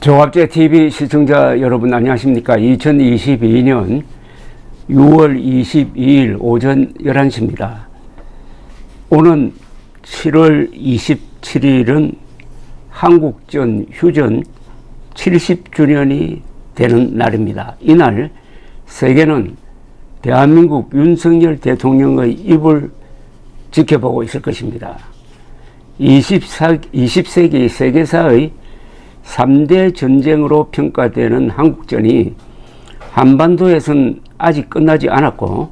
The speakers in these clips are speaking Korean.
조갑제TV 시청자 여러분 안녕하십니까. 2022년 6월 22일 오전 11시입니다. 오는 7월 27일은 한국전 휴전 70주년이 되는 날입니다. 이날 세계는 대한민국 윤석열 대통령의 입을 지켜보고 있을 것입니다. 20세기 세계사의 3대 전쟁으로 평가되는 한국전이 한반도에서는 아직 끝나지 않았고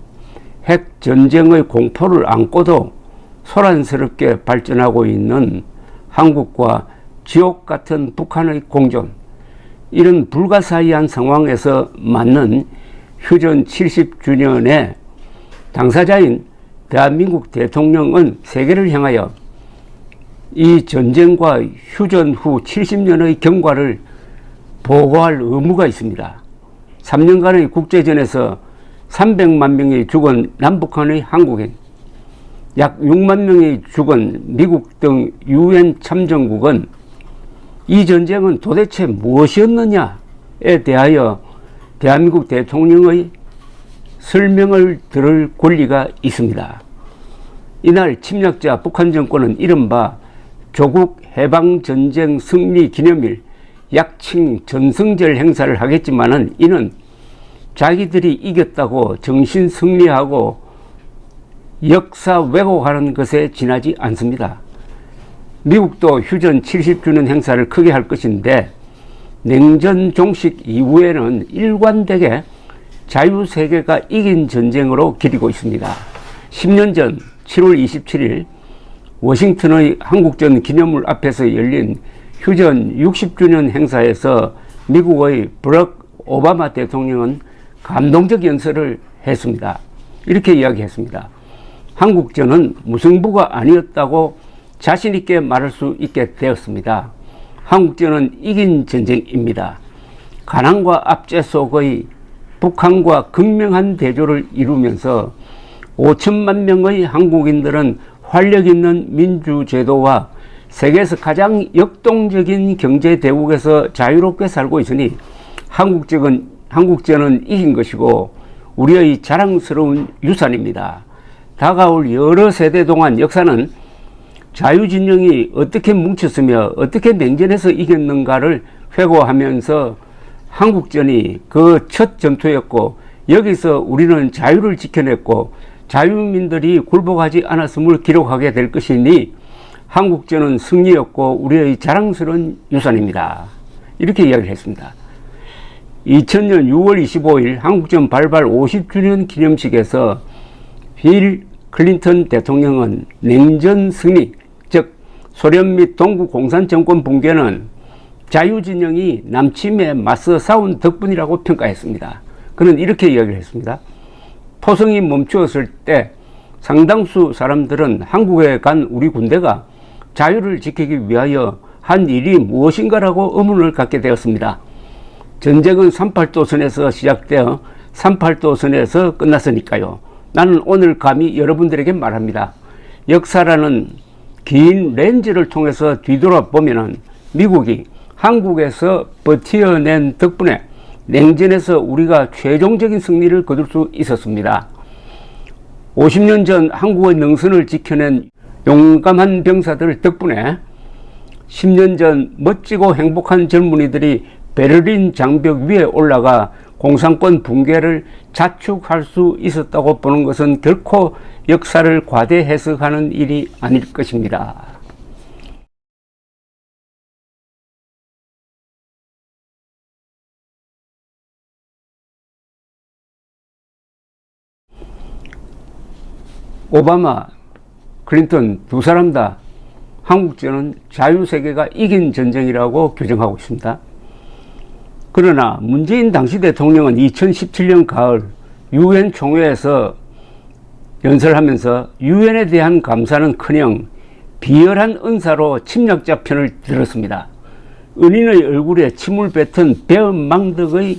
핵전쟁의 공포를 안고도 소란스럽게 발전하고 있는 한국과 지옥 같은 북한의 공존, 이런 불가사의한 상황에서 맞는 휴전 70주년에 당사자인 대한민국 대통령은 세계를 향하여 이 전쟁과 휴전 후 70년의 경과를 보고할 의무가 있습니다. 3년간의 국제전에서 300만 명이 죽은 남북한의 한국인, 약 6만 명이 죽은 미국 등 UN 참전국은 이 전쟁은 도대체 무엇이었느냐에 대하여 대한민국 대통령의 설명을 들을 권리가 있습니다. 이날 침략자 북한 정권은 이른바 조국 해방전쟁 승리 기념일 약칭 전승절 행사를 하겠지만은 이는 자기들이 이겼다고 정신 승리하고 역사 왜곡하는 것에 지나지 않습니다. 미국도 휴전 70주년 행사를 크게 할 것인데 냉전 종식 이후에는 일관되게 자유세계가 이긴 전쟁으로 기리고 있습니다. 10년 전 7월 27일 워싱턴의 한국전 기념물 앞에서 열린 휴전 60주년 행사에서 미국의 버락 오바마 대통령은 감동적 연설을 했습니다. 이렇게 이야기했습니다. 한국전은 무승부가 아니었다고 자신있게 말할 수 있게 되었습니다. 한국전은 이긴 전쟁입니다. 가난과 압제 속의 북한과 극명한 대조를 이루면서 5천만 명의 한국인들은 활력 있는 민주제도와 세계에서 가장 역동적인 경제 대국에서 자유롭게 살고 있으니 한국전은 이긴 것이고 우리의 자랑스러운 유산입니다. 다가올 여러 세대 동안 역사는 자유진영이 어떻게 뭉쳤으며 어떻게 냉전해서 이겼는가를 회고하면서 한국전이 그 첫 전투였고 여기서 우리는 자유를 지켜냈고 자유민들이 굴복하지 않았음을 기록하게 될 것이니 한국전은 승리였고 우리의 자랑스러운 유산입니다. 이렇게 이야기를 했습니다. 2000년 6월 25일 한국전 발발 50주년 기념식에서 빌 클린턴 대통령은 냉전 승리, 즉 소련 및 동구 공산 정권 붕괴는 자유진영이 남침에 맞서 싸운 덕분이라고 평가했습니다. 그는 이렇게 이야기를 했습니다. 포성이 멈추었을 때 상당수 사람들은 한국에 간 우리 군대가 자유를 지키기 위하여 한 일이 무엇인가라고 의문을 갖게 되었습니다. 전쟁은 38도선에서 시작되어 38도선에서 끝났으니까요. 나는 오늘 감히 여러분들에게 말합니다. 역사라는 긴 렌즈를 통해서 뒤돌아보면 미국이 한국에서 버텨낸 덕분에 냉전에서 우리가 최종적인 승리를 거둘 수 있었습니다. 50년 전 한국의 능선을 지켜낸 용감한 병사들 덕분에 10년 전 멋지고 행복한 젊은이들이 베를린 장벽 위에 올라가 공산권 붕괴를 자축할 수 있었다고 보는 것은 결코 역사를 과대 해석하는 일이 아닐 것입니다. 오바마, 클린턴 두 사람 다 한국전은 자유세계가 이긴 전쟁이라고 규정하고 있습니다. 그러나 문재인 당시 대통령은 2017년 가을 UN 총회에서 연설하면서 유엔에 대한 감사는커녕 비열한 은사로 침략자 편을 들었습니다. 은인의 얼굴에 침을 뱉은 배은망덕의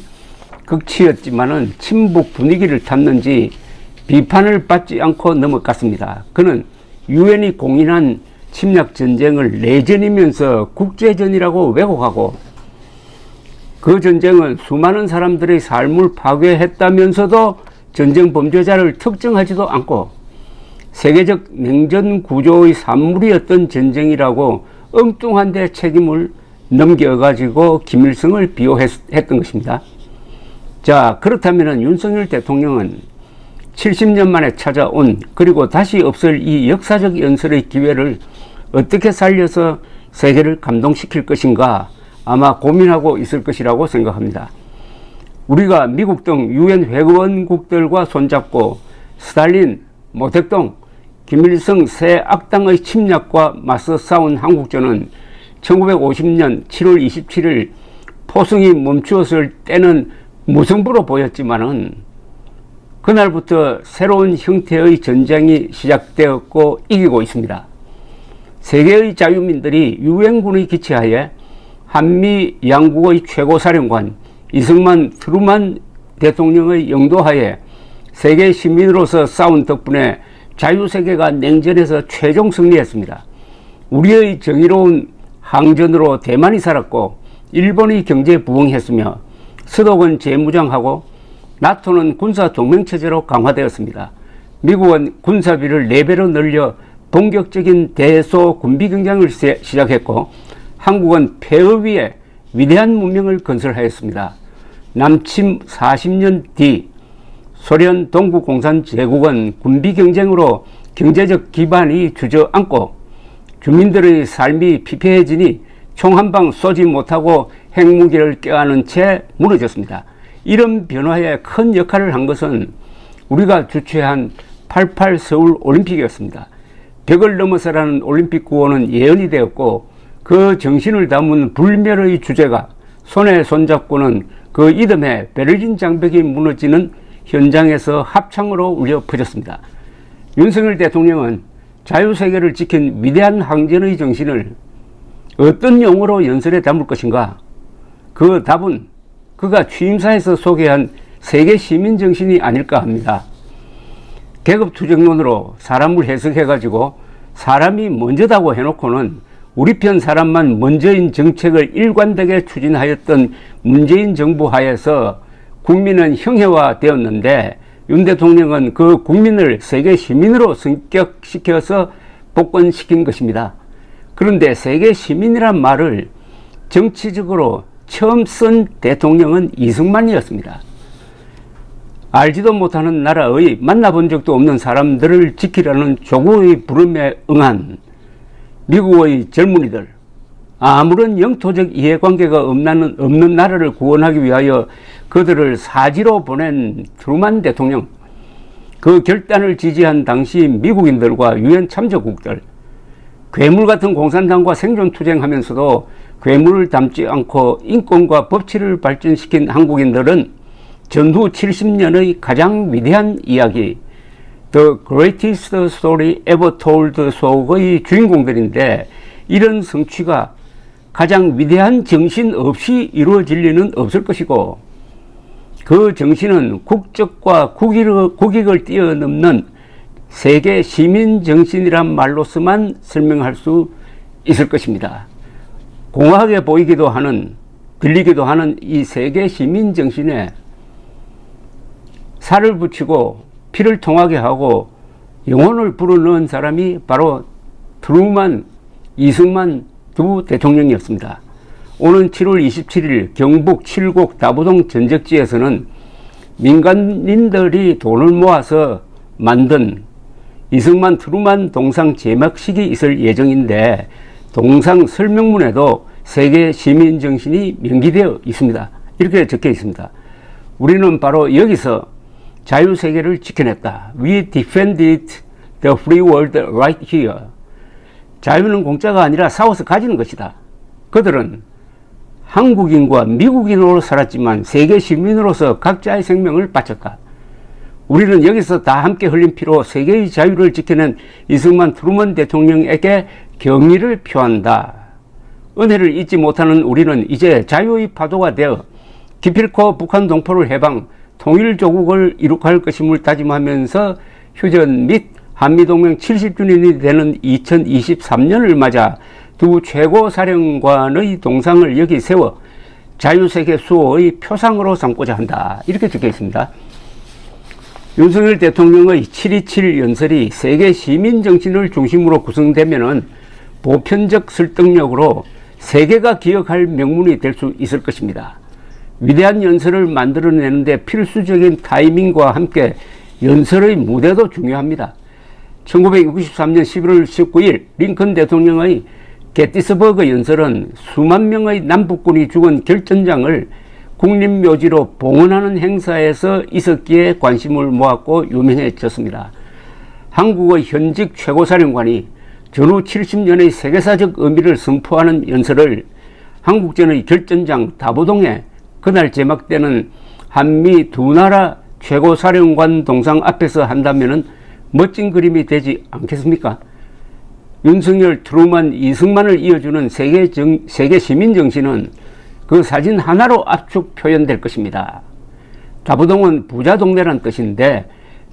극치였지만은 친북 분위기를 탔는지 비판을 받지 않고 넘어갔습니다. 그는 유엔이 공인한 침략전쟁을 내전이면서 국제전이라고 왜곡하고 그 전쟁은 수많은 사람들의 삶을 파괴했다면서도 전쟁 범죄자를 특정하지도 않고 세계적 냉전 구조의 산물이었던 전쟁이라고 엉뚱한 데 책임을 넘겨가지고 김일성을 비호했던 것입니다. 자, 그렇다면 윤석열 대통령은 70년 만에 찾아온 그리고 다시 없을 이 역사적 연설의 기회를 어떻게 살려서 세계를 감동시킬 것인가 아마 고민하고 있을 것이라고 생각합니다. 우리가 미국 등 유엔 회원국들과 손잡고 스탈린, 모택동, 김일성 새 악당의 침략과 맞서 싸운 한국전은 1950년 7월 27일 포승이 멈추었을 때는 무승부로 보였지만은 그날부터 새로운 형태의 전쟁이 시작되었고 이기고 있습니다. 세계의 자유민들이 유엔군의 기치하에 한미 양국의 최고사령관 이승만 트루만 대통령의 영도하에 세계 시민으로서 싸운 덕분에 자유세계가 냉전에서 최종 승리했습니다. 우리의 정의로운 항전으로 대만이 살았고 일본이 경제 부흥했으며 서독은 재무장하고 나토는 군사 동맹체제로 강화되었습니다. 미국은 군사비를 4배로 늘려 본격적인 대소 군비 경쟁을 시작했고 한국은 폐허 위에 위대한 문명을 건설하였습니다. 남침 40년 뒤 소련 동구공산제국은 군비 경쟁으로 경제적 기반이 주저앉고 주민들의 삶이 피폐해지니 총 한 방 쏘지 못하고 핵무기를 껴안은 채 무너졌습니다. 이런 변화에 큰 역할을 한 것은 우리가 주최한 88 서울 올림픽이었습니다. 벽을 넘어서라는 올림픽 구호는 예언이 되었고 그 정신을 담은 불멸의 주제가 손에 손잡고는 그 이듬해 베를린 장벽이 무너지는 현장에서 합창으로 울려 퍼졌습니다. 윤석열 대통령은 자유세계를 지킨 위대한 항전의 정신을 어떤 용어로 연설에 담을 것인가? 그 답은 그가 취임사에서 소개한 세계 시민 정신이 아닐까 합니다. 계급투쟁론으로 사람을 해석해가지고 사람이 먼저다고 해놓고는 우리 편 사람만 먼저인 정책을 일관되게 추진하였던 문재인 정부 하에서 국민은 형해화되었는데 윤 대통령은 그 국민을 세계 시민으로 승격시켜서 복권시킨 것입니다. 그런데 세계 시민이란 말을 정치적으로 처음 쓴 대통령은 이승만이었습니다. 알지도 못하는 나라의 만나본 적도 없는 사람들을 지키라는 조국의 부름에 응한 미국의 젊은이들, 아무런 영토적 이해관계가 없는 나라를 구원하기 위하여 그들을 사지로 보낸 트루만 대통령, 그 결단을 지지한 당시 미국인들과 유엔 참여국들, 괴물 같은 공산당과 생존투쟁하면서도 괴물을 담지 않고 인권과 법치를 발전시킨 한국인들은 전후 70년의 가장 위대한 이야기, The Greatest Story Ever Told 속의 주인공들인데 이런 성취가 가장 위대한 정신 없이 이루어질 리는 없을 것이고 그 정신은 국적과 국익을 뛰어넘는 세계 시민 정신이란 말로서만 설명할 수 있을 것입니다. 공허하게 보이기도 하는, 들리기도 하는 이 세계 시민 정신에 살을 붙이고 피를 통하게 하고 영혼을 불어넣은 사람이 바로 트루만, 이승만 두 대통령이었습니다. 오는 7월 27일 경북 칠곡 다부동 전적지에서는 민간인들이 돈을 모아서 만든 이승만 트루만 동상 제막식이 있을 예정인데 동상 설명문에도 세계 시민 정신이 명기되어 있습니다. 이렇게 적혀 있습니다. 우리는 바로 여기서 자유세계를 지켜냈다. We defended the free world right here. 자유는 공짜가 아니라 싸워서 가지는 것이다. 그들은 한국인과 미국인으로 살았지만 세계 시민으로서 각자의 생명을 바쳤다. 우리는 여기서 다 함께 흘린 피로 세계의 자유를 지켜낸 이승만 트루먼 대통령에게 경의를 표한다. 은혜를 잊지 못하는 우리는 이제 자유의 파도가 되어 기필코 북한 동포를 해방, 통일조국을 이룩할 것임을 다짐하면서 휴전 및 한미동맹 70주년이 되는 2023년을 맞아 두 최고사령관의 동상을 여기 세워 자유세계 수호의 표상으로 삼고자 한다. 이렇게 적혀 있습니다. 윤석열 대통령의 7.27 연설이 세계 시민 정신을 중심으로 구성되면은 보편적 설득력으로 세계가 기억할 명문이 될 수 있을 것입니다. 위대한 연설을 만들어내는데 필수적인 타이밍과 함께 연설의 무대도 중요합니다. 1963년 11월 19일 링컨 대통령의 게티스버그 연설은 수만 명의 남북군이 죽은 결전장을 국립묘지로 봉헌하는 행사에서 있었기에 관심을 모았고 유명해졌습니다. 한국의 현직 최고사령관이 전후 70년의 세계사적 의미를 선포하는 연설을 한국전의 결전장 다보동에 그날 제막되는 한미 두 나라 최고사령관 동상 앞에서 한다면 멋진 그림이 되지 않겠습니까? 윤석열, 트루만, 이승만을 이어주는 세계 시민 정신은 그 사진 하나로 압축 표현될 것입니다. 다부동은 부자 동네란 뜻인데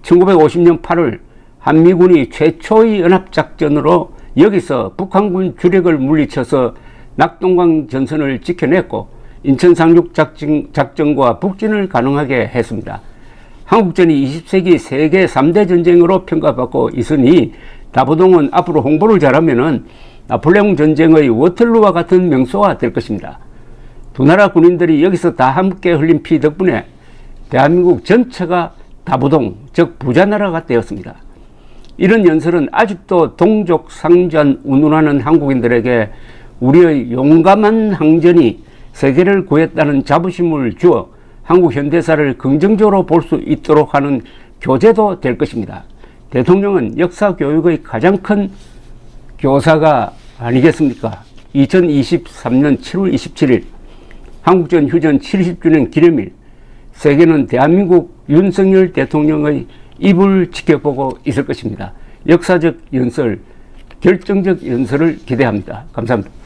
1950년 8월 한미군이 최초의 연합작전으로 여기서 북한군 주력을 물리쳐서 낙동강 전선을 지켜냈고 인천 상륙 작전과 북진을 가능하게 했습니다. 한국전이 20세기 세계 3대 전쟁으로 평가받고 있으니 다부동은 앞으로 홍보를 잘하면은 나폴레옹 전쟁의 워털루와 같은 명소가 될 것입니다. 두 나라 군인들이 여기서 다 함께 흘린 피 덕분에 대한민국 전체가 다부동, 즉 부자나라가 되었습니다. 이런 연설은 아직도 동족 상전 운운하는 한국인들에게 우리의 용감한 항전이 세계를 구했다는 자부심을 주어 한국 현대사를 긍정적으로 볼 수 있도록 하는 교재도 될 것입니다. 대통령은 역사 교육의 가장 큰 교사가 아니겠습니까? 2023년 7월 27일 한국전 휴전 70주년 기념일, 세계는 대한민국 윤석열 대통령의 입을 지켜보고 있을 것입니다. 역사적 연설, 결정적 연설을 기대합니다. 감사합니다.